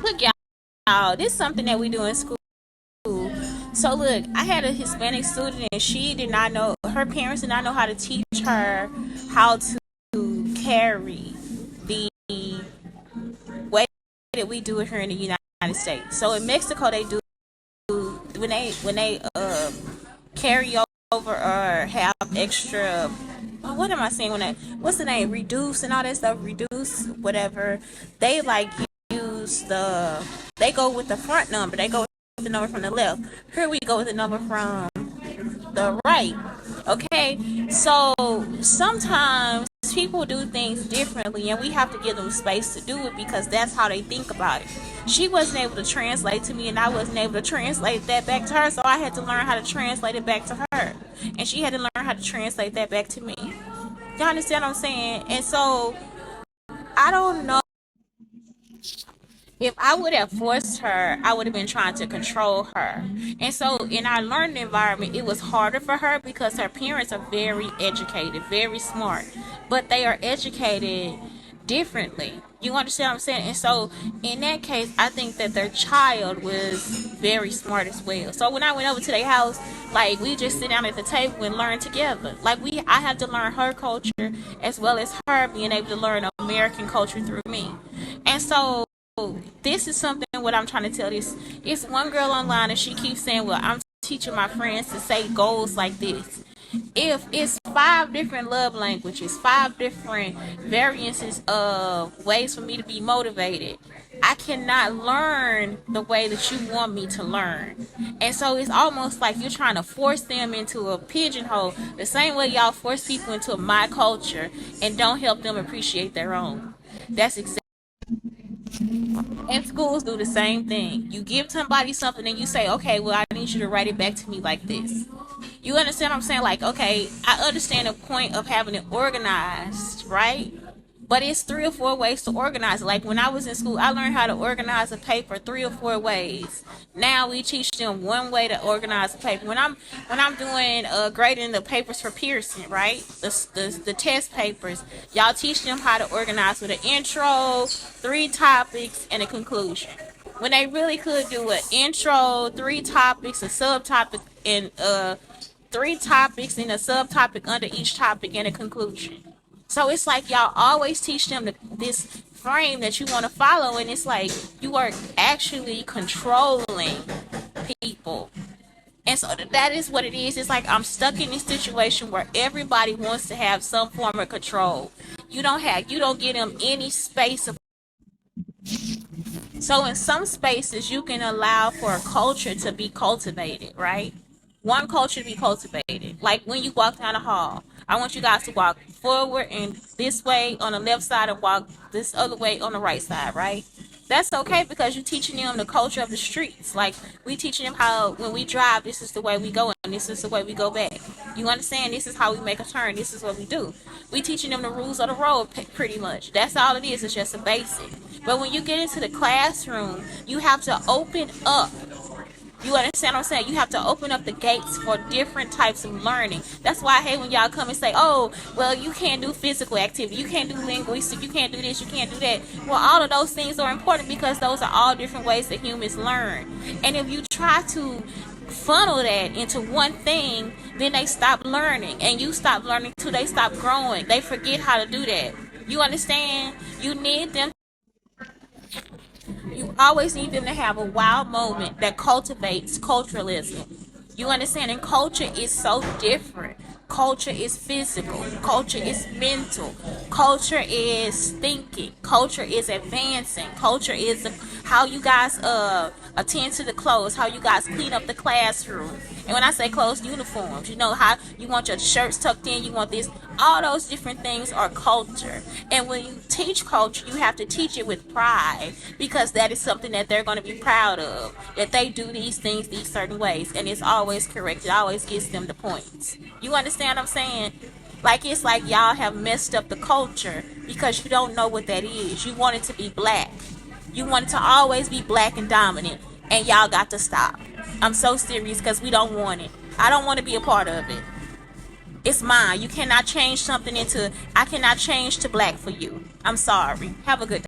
Look, y'all, this is something that we do in school. So look, I had a Hispanic student and she did not know, her parents did not know how to teach her how to carry the way that we do it here in the United States. So in Mexico they do, when they carry over or have extra, what am I saying, when I, what's the name, reduce and all that stuff, reduce whatever, they like use the, they go with the front number, they go with the number from the left. Here we go with the number from the right. Okay, so sometimes people do things differently and we have to give them space to do it because that's how they think about it. She wasn't able to translate to me and I wasn't able to translate that back to her, so I had to learn how to translate it back to her, and she had to learn how to translate that back to me. Y'all understand what I'm saying? And so I don't know, if I would have forced her, I would have been trying to control her. And so in our learning environment, it was harder for her because her parents are very educated, very smart, but they are educated differently. You understand what I'm saying? And so in that case, I think that their child was very smart as well. So when I went over to their house, like we just sit down at the table and learn together. Like I had to learn her culture as well as her being able to learn American culture through me. And so this is something what I'm trying to tell this. It's one girl online and she keeps saying, well, I'm teaching my friends to say goals like this. If it's 5 different love languages, 5 different variances of ways for me to be motivated, I cannot learn the way that you want me to learn. And so it's almost like you're trying to force them into a pigeonhole the same way y'all force people into my culture and don't help them appreciate their own. That's exactly, and schools do the same thing. You give somebody something and you say, okay, well, I need you to write it back to me like this. You understand what I'm saying? Like, okay, I understand the point of having it organized, right? But it's 3 or 4 ways to organize it. Like when I was in school, I learned how to organize a paper 3 or 4 ways. Now we teach them one way to organize a paper. When I'm doing grading the papers for Pearson, right? The test papers, y'all teach them how to organize with an intro, 3 topics, and a conclusion. When they really could do an intro, 3 topics, a subtopic, and 3 topics and a subtopic under each topic and a conclusion. So it's like y'all always teach them this frame that you want to follow, and it's like you are actually controlling people. And so that is what it is. It's like I'm stuck in this situation where everybody wants to have some form of control. You don't give them any space of. So in some spaces you can allow for a culture to be cultivated, right? One culture to be cultivated. Like when you walk down the hall, I want you guys to walk forward and this way on the left side and walk this other way on the right side, right? That's okay because you're teaching them the culture of the streets. Like we teaching them how when we drive, this is the way we go and this is the way we go back. You understand? This is how we make a turn. This is what we do. We teaching them the rules of the road pretty much. That's all it is. It's just a basic. But when you get into the classroom, you have to open up. You understand what I'm saying? You have to open up the gates for different types of learning. That's why I hate when y'all come and say, oh, well, you can't do physical activity. You can't do linguistics. You can't do this. You can't do that. Well, all of those things are important because those are all different ways that humans learn. And if you try to funnel that into one thing, then they stop learning. And you stop learning too. They stop growing. They forget how to do that. You understand? You need them. You always need them to have a wild moment that cultivates culturalism. You understand? And culture is so different. Culture is physical. Culture is mental. Culture is thinking. Culture is advancing. Culture is how you guys attend to the clothes, how you guys clean up the classroom. And when I say clothes, uniforms, you know how you want your shirts tucked in, you want this. All those different things are culture. And when you teach culture, you have to teach it with pride because that is something that they're going to be proud of. That they do these things these certain ways, and it's always correct. It always gets them the points. You understand what I'm saying? Like it's like y'all have messed up the culture because you don't know what that is. You want it to be black. You want it to always be black and dominant, and y'all got to stop. I'm so serious because we don't want it. I don't want to be a part of it. It's mine. You cannot change something into, I cannot change to black for you. I'm sorry. Have a good day.